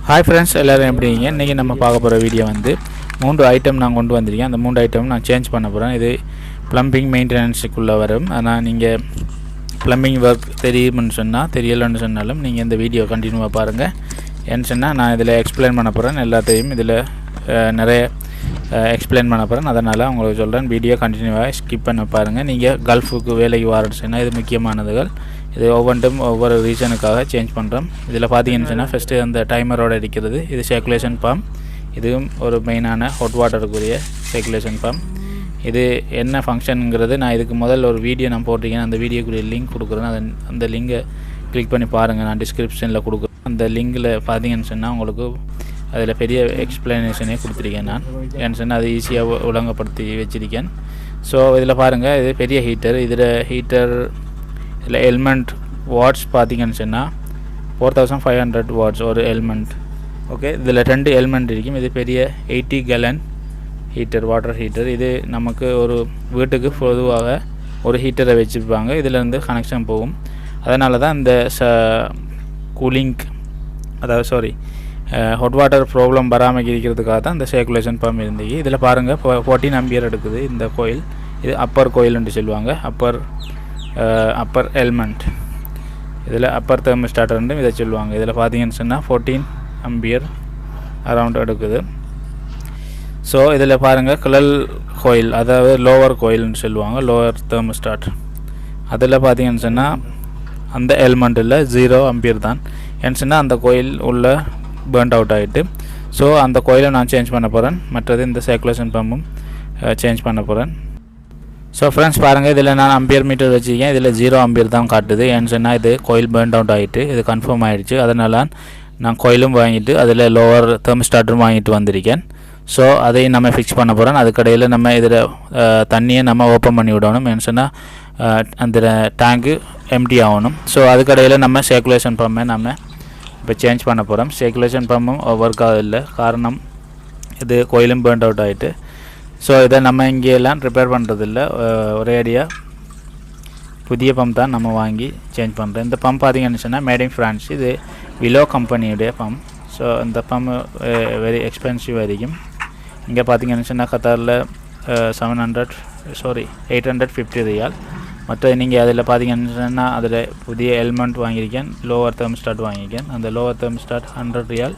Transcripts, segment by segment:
Hi friends, எல்லாரும் எப்படி இருக்கீங்க? இன்னைக்கு நம்ம பார்க்க போற வீடியோ வந்து மூன்று ஐட்டம் நான் கொண்டு வந்திருக்கேன். அந்த மூன்று ஐட்டம் நான் சேஞ்ச் பண்ண போறேன். இது ப்ளம்பிங் மெயின்டெனன்ஸ்க்குள்ள வரும். ஆனா நீங்க ப்ளம்பிங் வர்க் தெரியும்னு சொன்னா தெரியலன்னு சொன்னாலும் நீங்க இந்த வீடியோ கண்டினியூவா பாருங்க. ஏன்னு சொன்னா நான் இதல எக்ஸ்பிளைன் பண்ண போறேன். எல்லாத்தையும் இதல நிறைய எக்ஸ்பிளைன் பண்ண போறேன். அதனால உங்களுக்கு சொல்றேன் வீடியோ கண்டினியூவா ஸ்கிப் பண்ண பாருங்க. நீங்க கல்ஃபுக்கு வேலைக்கு வரணும்னா இது முக்கியமானதுகள். இது ஒவ்வொரு ரீசனுக்காக சேஞ்ச் பண்ணுறோம். இதில் பார்த்தீங்கன்னா ஃபஸ்ட்டு அந்த டைமரோட அடிக்கிறது. இது சர்க்குலேஷன் பம்ப். இதுவும் ஒரு மெயினான ஹாட் வாட்டருக்குரிய சர்க்குலேஷன் பம்ப். இது என்ன ஃபங்க்ஷனுங்கிறது நான் இதுக்கு முதல்ல ஒரு வீடியோ நான் போட்டிருக்கேன். அந்த வீடியோக்குரிய லிங்க் கொடுக்குறேன். அந்த லிங்கை கிளிக் பண்ணி பாருங்கள். நான் டிஸ்கிரிப்ஷனில் கொடுக்குறேன். அந்த லிங்கில் பார்த்தீங்கன்னு சொன்னால் உங்களுக்கு அதில் பெரிய எக்ஸ்பிளனேஷனே கொடுத்துருக்கேன். நான் ஏன்னு சொன்னால் அது ஈஸியாக ஒழுங்கப்படுத்தி வச்சுருக்கேன். ஸோ இதில் பாருங்கள், இது பெரிய ஹீட்டர். இதில் இதில் எலிமெண்ட் வாட்ஸ் பார்த்தீங்கன்னு சொன்னால் 4500 வாட்ஸ் ஒரு எலிமெண்ட். ஓகே, இதில் 2 எலிமெண்ட் இருக்கும். இது பெரிய 80 gallon ஹீட்டர், வாட்டர் ஹீட்டர். இது நமக்கு ஒரு வீட்டுக்கு பொதுவாக ஒரு ஹீட்டரை வச்சுருப்பாங்க. இதிலேருந்து கனெக்ஷன் போகும். அதனால தான் இந்த கூலிங் அதாவது ஹாட் வாட்டர் ப்ராப்ளம் வராமல் இருக்கிறதுக்காக தான் இந்த சர்க்குலேஷன் பம்ப் இருந்தது. இதில் பாருங்கள் 14 ஆம்பியர் எடுக்குது இந்த கோயில். இது அப்பர் கோயில்னு சொல்லுவாங்க. அப்பர் எலிமெண்ட். இதில் அப்பர் தெர்மோஸ்டாட்னு இதை சொல்லுவாங்க. இதில் பார்த்தீங்கன்னு சொன்னால் 14 ஆம்பியர் அரவுண்ட் எடுக்குது. ஸோ இதில் பாருங்கள் கிளல் கோயில், அதாவது லோவர் கோயில்னு சொல்லுவாங்க, லோவர் தெர்மோஸ்டாட். அதில் பார்த்தீங்கன்னு சொன்னால் அந்த எலிமெண்ட்டில் 0 ஆம்பியர் தான். ஏன்னு சொன்னால் அந்த கோயில் உள்ள பேர்ன்ட் அவுட் ஆகிட்டு. ஸோ அந்த கோயிலை நான் சேஞ்ச் பண்ண போகிறேன். மற்றது இந்த சர்க்குலேஷன் பம்பும் சேஞ்ச் பண்ண போகிறேன். ஸோ ஃப்ரெண்ட்ஸ் பாருங்கள், இதில் நான் அம்பியர் மீட்டர் வச்சுருக்கேன். இதில் 0 ஆம்பியர் தான் காட்டுது. ஏன்னு சொன்னால் இது கோயில் பேர்ன்ட் அவுட் ஆகிட்டு, இது கன்ஃபார்ம் ஆகிடுச்சு. அதனால் நான் கோயிலும் வாங்கிட்டு அதில் லோவர் தெர்மோஸ்டாட்டும் வாங்கிட்டு வந்திருக்கேன். ஸோ அதையும் நம்ம ஃபிக்ஸ் பண்ண போகிறோம். அதுக்கடையில் நம்ம இதில் தண்ணியை நம்ம ஓப்பன் பண்ணி விடணும். ஏன்னு சொன்னால் அந்த டேங்கு எம்டி ஆகணும். ஸோ அதுக்கடையில் நம்ம சர்க்குலேஷன் பம்பை நம்ம இப்போ சேஞ்ச் பண்ண போகிறோம். சர்க்குலேஷன் பம்பும் ஒர்க் ஆகலை. காரணம் இது கோயிலும் பேர்ன்ட் அவுட் ஆகிட்டு. ஸோ இதை நம்ம இங்கேயெல்லாம் ரிப்பேர் பண்ணுறதில்ல. ஒரே அடியாக புதிய பம்ப் தான் நம்ம வாங்கி சேஞ்ச் பண்ணுறோம். இந்த பம்ப் பார்த்திங்கன்னு சொன்னால் மேட் இன் ஃப்ரான்ஸ். இது விலோ கம்பெனியுடைய பம்ப். ஸோ இந்த பம்ப் வெரி எக்ஸ்பென்சிவ் ஆகிருக்கும். இங்கே பார்த்திங்கன்னு சொன்னால் கத்தாரில் 850 ரியால். மற்ற நீங்கள் அதில் பார்த்தீங்கன்னு சொன்னால் அதில் புதிய எலிமெண்ட் வாங்கியிருக்கேன், லோவர் தெர்மோஸ்டாட் வாங்கியிருக்கேன். அந்த லோவர் தெர்மோஸ்டாட் 100 ரியால்,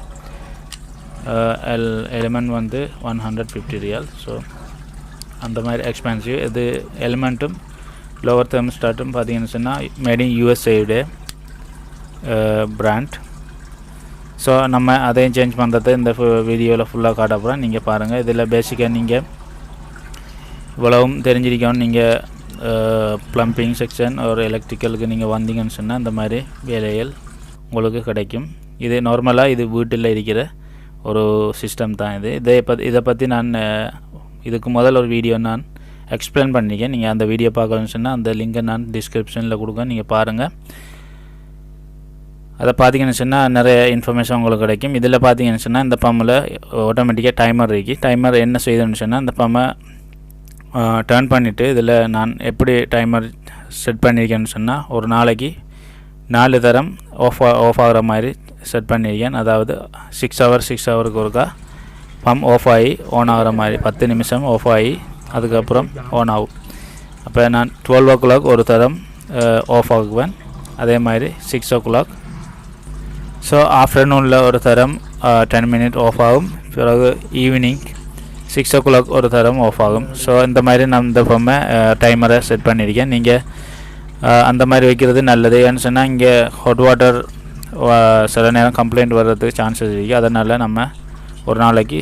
எலிமெண்ட் வந்து 150 ரியால். ஸோ அந்த மாதிரி எக்ஸ்பென்சிவ். இது எலிமெண்ட்டும் லோவர் தெர்மோஸ்டாட்டும் பார்த்தீங்கன்னு சொன்னால் மேட் இன் யூஎஸ்ஏடைய பிராண்ட். ஸோ நம்ம அதையும் சேஞ்ச் பண்ணுறது இந்த வீடியோவில் ஃபுல்லாக காட்ட போகிறேன். நீங்கள் பாருங்கள். இதில் பேசிக்காக நீங்கள் இவ்வளவும் தெரிஞ்சிருக்கணும். நீங்கள் ப்ளம்பிங் செக்ஷன் ஒரு எலக்ட்ரிக்கலுக்கு நீங்கள் வந்தீங்கன்னு சொன்னால் இந்த மாதிரி வேலைகள் உங்களுக்கு கிடைக்கும். இது நார்மலாக இது வீட்டில் இருக்கிற ஒரு சிஸ்டம் தான் இது. இதை பற்றி நான் இதுக்கு முதல் ஒரு வீடியோ நான் எக்ஸ்பிளைன் பண்ணியிருக்கேன். நீங்கள் அந்த வீடியோ பார்க்கணுன்னு சொன்னால் அந்த லிங்கை நான் டிஸ்கிரிப்ஷனில் கொடுக்கேன், நீங்கள் பாருங்கள். அதை பார்த்தீங்கன்னு சொன்னால் நிறைய இன்ஃபர்மேஷன் உங்களுக்கு கிடைக்கும். இதில் பார்த்தீங்கன்னு சொன்னால் இந்த பம்மில் ஆட்டோமேட்டிக்காக டைமர் இருக்குது. டைமர் என்ன செய்யுதுன்னு சொன்னால் இந்த பம்மை டர்ன் பண்ணிவிட்டு இதில் நான் எப்படி டைமர் செட் பண்ணியிருக்கேன்னு சொன்னால் ஒரு நாளைக்கு 4 தரம் ஆஃப் ஆகிற மாதிரி செட் பண்ணியிருக்கேன். அதாவது 6 ஹவருக்கு ஒருக்கா பம்ப் ஆஃப் ஆகி ஆன் ஆகிற மாதிரி 10 நிமிஷம் ஆஃப் ஆகி அதுக்கப்புறம் ஆன் ஆகும். அப்போ நான் 12 o'clock ஒரு தரம் ஆஃப் ஆகுவேன். அதே மாதிரி 6 o'clock. ஸோ ஆஃப்டர்நூனில் ஒரு தரம் 10 minutes ஆஃப் ஆகும். பிறகு ஈவினிங் 6 o'clock ஒரு தரம் ஆஃப் ஆகும். ஸோ இந்த மாதிரி நான் இந்த பம்மை டைமரை செட் பண்ணியிருக்கேன். நீங்கள் அந்த மாதிரி வைக்கிறது நல்லது. ஏன்னு சொன்னால் இங்கே ஹாட் வாட்டர் சில நேரம் கம்ப்ளைண்ட் வர்றதுக்கு சான்சஸ் இருக்குது. அதனால் நம்ம ஒரு நாளைக்கு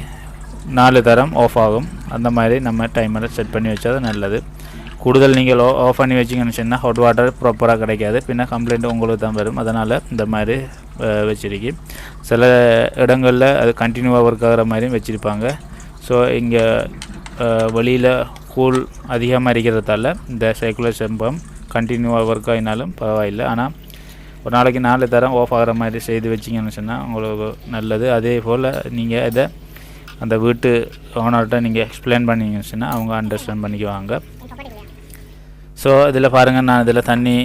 4 தரம் ஆஃப் ஆகும். அந்த மாதிரி நம்ம டைமரை செட் பண்ணி வச்சது நல்லது. கூடுதல் நீங்கள் ஆஃப் பண்ணி வச்சிங்கன்னு சொன்னால் ஹாட் வாட்டர் ப்ராப்பராக கிடைக்காது. பின்ன கம்ப்ளைண்ட் உங்களுக்கு தான் வரும். அதனால் இந்த மாதிரி வச்சுருக்கி. சில இடங்களில் அது கண்டினியூவாக ஒர்க் ஆகிற மாதிரியும் வச்சுருப்பாங்க. ஸோ இங்கே வெளியில் கூல் அதிகமாக இருக்கிறதால இந்த சர்க்குலேஷன் பம்ப் கண்டினியூவாக ஒர்க் ஆகினாலும் பரவாயில்லை. ஆனால் ஒரு நாளைக்கு 4 தரம் ஆஃப் ஆகிற மாதிரி செய்து வச்சிங்கன்னு சொன்னால் உங்களுக்கு நல்லது. அதே போல் நீங்கள் இதை அந்த வீட்டு ஓனர்கிட்ட நீங்கள் எக்ஸ்பிளைன் பண்ணிங்கன்னு சொன்னால் அவங்க அண்டர்ஸ்டாண்ட் பண்ணிக்குவாங்க. ஸோ இதில் பாருங்கள், நான் இதில் தண்ணி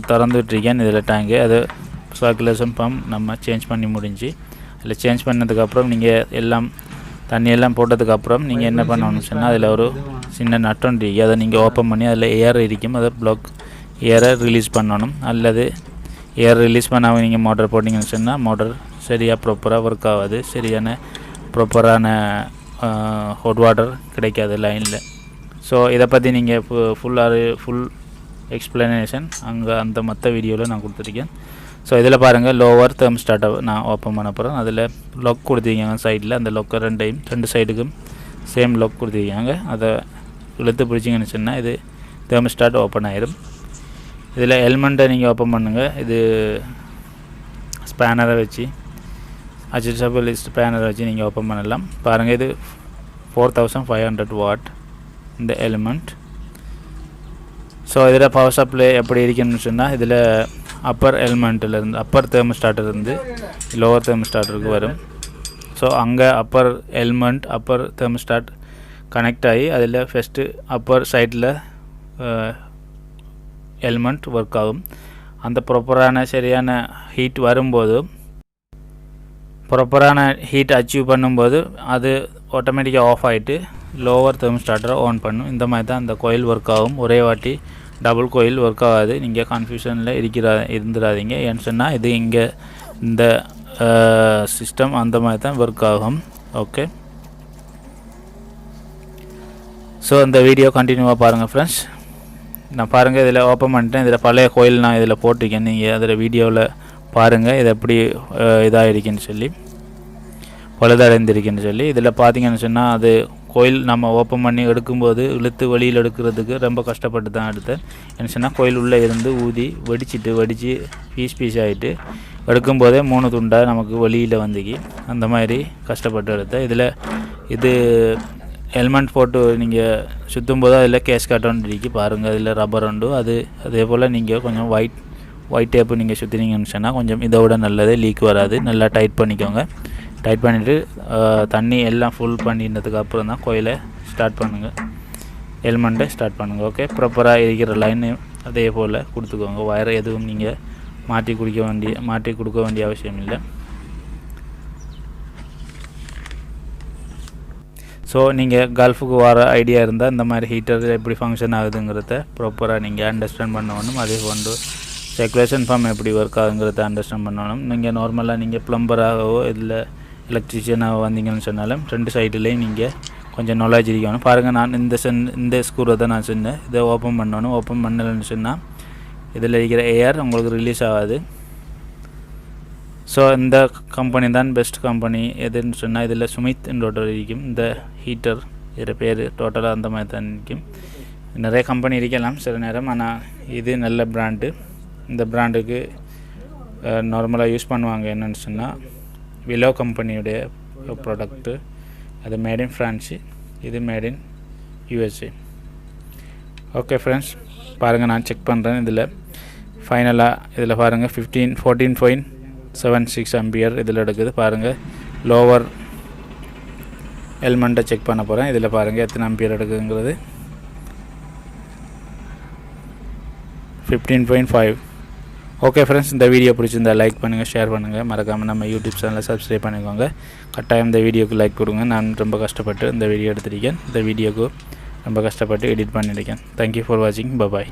திறந்து விட்டுருக்கேன். இதில் டேங்கு அது சர்க்குலேஷன் பம்ப் நம்ம சேஞ்ச் பண்ணி முடிஞ்சு இதில் சேஞ்ச் பண்ணதுக்கப்புறம் நீங்கள் எல்லாம் தண்ணியெல்லாம் போட்டதுக்கப்புறம் நீங்கள் என்ன பண்ணணும்னு சொன்னால் அதில் ஒரு சின்ன நட்டொன்று இருக்குது, அதை நீங்கள் ஓப்பன் பண்ணி அதில் ஏர் இருக்கும், அதை ப்ளாக் ஏரை ரிலீஸ் பண்ணணும். அல்லது ஏர் ரிலீஸ் பண்ணாமல் நீங்கள் மோட்டர் போட்டிங்கன்னு சொன்னால் மோட்டர் சரியாக ப்ராப்பராக ஒர்க் ஆகாது, சரியான ப்ராப்பரான ஹாட் வாட்டர் கிடைக்காது லைனில். ஸோ இதை பற்றி நீங்கள் ஃபுல் எக்ஸ்ப்ளனேஷன் அங்கே அந்த மற்ற வீடியோவில் நான் கொடுத்துருக்கேன். ஸோ இதில் பாருங்கள் லோவர் தெர்மோஸ்டாட்டை நான் ஓப்பன் பண்ண போகிறேன். அதில் லொக் கொடுத்துருக்காங்க சைடில், அந்த லொக்கை ரெண்டு சைடுக்கும் சேம் லொக் கொடுத்துருக்காங்க. அதை இழுத்து பிடிச்சிங்கன்னு சொன்னால் இது தெர்மோஸ்டாட் ஓப்பன் ஆயிடும். இதில் எலிமெண்ட்டை நீங்கள் ஓப்பன் பண்ணுங்கள். இது ஸ்பேனரை வச்சு அட்ஜஸ்டபிள் ஸ்பேனரை வச்சு நீங்கள் ஓப்பன் பண்ணலாம். பாருங்கள் இது 4500 வாட் இந்த எலிமெண்ட். ஸோ இதில் பவர் சப்ளை எப்படி இருக்குன்னு சொன்னால் இதில் அப்பர் எலிமெண்ட்டிலேருந்து அப்பர் தெர்மோஸ்டாட்டிலிருந்து லோவர் தெர்மோஸ்டாட்டிற்கு வரும். ஸோ அங்கே upper element upper thermostat connect ஆகி அதில் ஃபஸ்ட்டு அப்பர் சைடில் எலிமெண்ட் ஒர்க் ஆகும். அந்த ப்ராப்பரான சரியான ஹீட் வரும்போது ப்ராப்பரான ஹீட் அச்சீவ் பண்ணும்போது அது ஆட்டோமேட்டிக்காக ஆஃப் ஆகிட்டு லோவர் தெர்மோஸ்டாட்டரை ஆன் பண்ணும். இந்த மாதிரி தான் அந்த கோயில் ஒர்க் ஆகும். ஒரே வாட்டி டபுள் கோயில் ஒர்க் ஆகாது. நீங்கள் கன்ஃபியூஷனில் இருந்துடாதீங்க. ஏன்னு சொன்னால் இது இங்கே இந்த சிஸ்டம் அந்த மாதிரி தான் ஒர்க் ஆகும். ஓகே, ஸோ இந்த வீடியோ கண்டினியூவாக பாருங்கள் ஃப்ரெண்ட்ஸ். நான் பாருங்கள் இதில் ஓப்பன் பண்ணிட்டேன். இதில் பழைய கோயில் நான் இதில் போட்டிருக்கேன். நீங்கள் அதில் வீடியோவில் பாருங்கள் இது எப்படி இதாகிருக்குன்னு சொல்லி, பழுதடைந்திருக்குன்னு சொல்லி. இதில் பார்த்தீங்கன்னு சொன்னால் அது கோயில் நம்ம ஓப்பன் பண்ணி எடுக்கும்போது இழுத்து வெளியில் எடுக்கிறதுக்கு ரொம்ப கஷ்டப்பட்டு தான் எடுத்தேன். என்ன சொன்னால் கோயில் உள்ளே இருந்து ஊதி வடித்து பீஸ் ஆகிட்டு எடுக்கும்போதே 3 துண்டாக நமக்கு வெளியில் வந்துக்கி அந்த மாதிரி கஷ்டப்பட்டு எடுத்தேன். இதில் இது எலிமெண்ட் போட்டு நீங்கள் சுற்றும் போது அதில் கேஸ் கட்டோன்னு இருக்கு பாருங்கள். அதில் ரப்பர் உண்டு. அதே போல் நீங்கள் கொஞ்சம் ஒயிட் டேப்பு நீங்கள் சுற்றினீங்கன்னு சொன்னால் கொஞ்சம் இதோட நல்லது, லீக் வராது. நல்லா டைட் பண்ணிக்கோங்க. டைட் பண்ணிவிட்டு தண்ணி எல்லாம் ஃபுல் பண்ணினதுக்கு அப்புறம் தான் கோயிலை ஸ்டார்ட் பண்ணுங்கள், எலிமெண்ட்டை ஸ்டார்ட் பண்ணுங்கள். ஓகே, ப்ராப்பராக இருக்கிற லைன் அதே போல் கொடுத்துக்கோங்க. வயரை எதுவும் நீங்கள் மாற்றி கொடுக்க வேண்டிய அவசியம் இல்லை. ஸோ நீங்கள் கல்ஃபுக்கு வர ஐடியா இருந்தால் இந்த மாதிரி ஹீட்டர் எப்படி ஃபங்க்ஷன் ஆகுதுங்கிறத ப்ராப்பராக நீங்கள் அண்டர்ஸ்டாண்ட் பண்ணணும். அதே போன்று சர்க்குலேஷன் ஃபார்ம் எப்படி ஒர்க் ஆகுங்கிறத அண்டர்ஸ்டாண்ட் பண்ணணும். நீங்கள் நார்மலாக நீங்கள் ப்ளம்பராகவோ இல்லை எலக்ட்ரிஷியனாக வந்தீங்கன்னு சொன்னாலும் 2 சைடுலேயும் நீங்கள் கொஞ்சம் நாலேஜ் இருக்கணும். பாருங்கள், நான் இந்த ஸ்க்ரூவை தான் நான் சொன்னேன். இதை ஓப்பன் பண்ணணும். ஓப்பன் பண்ணலைன்னு சொன்னால் இதில் இருக்கிற ஏர் உங்களுக்கு ரிலீஸ் ஆகாது. ஸோ இந்த கம்பெனி தான் பெஸ்ட் கம்பெனி எதுன்னு சொன்னால் இதில் சுமித் டோட்டல் இருக்கும். இந்த ஹீட்டர் இதில் பேர் டோட்டலாக அந்த மாதிரி தான் இருக்கும். நிறைய கம்பெனி இருக்கலாம் சில நேரம், ஆனால் இது நல்ல பிராண்டு. இந்த பிராண்டுக்கு நார்மலாக யூஸ் பண்ணுவாங்க. என்னென்னு சொன்னால் விலோ கம்பெனியுடைய ப்ராடக்ட்டு. அது மேட் இன் ஃப்ரான்ஸு, இது made in USA. Okay friends, பாருங்கள் நான் செக் பண்ணுறேன். இதில் ஃபைனலாக இதில் பாருங்கள் 14.76 ஆம்பியர் இதில் எடுக்குது. பாருங்கள் லோவர் எலிமெண்ட்டை செக் பண்ண போகிறேன். இதில் பாருங்கள் எத்தனை ஆம்பியர் எடுக்குதுங்கிறது 15.5. ஓகே ஃப்ரெண்ட்ஸ், இந்த வீடியோ பிடிச்சிருந்தால் லைக் பண்ணுங்கள், ஷேர் பண்ணுங்கள், மறக்காமல் நம்ம யூடியூப் சேனலை சப்ஸ்கிரைப் பண்ணிக்கோங்க. கட்டாயம் இந்த வீடியோக்கு லைக் கொடுங்க. நான் ரொம்ப கஷ்டப்பட்டு இந்த வீடியோ எடுத்திருக்கேன். இந்த வீடியோக்கு ரொம்ப கஷ்டப்பட்டு எடிட் பண்ணியிருக்கேன். தேங்க்யூ ஃபார் வாட்சிங். பாய்.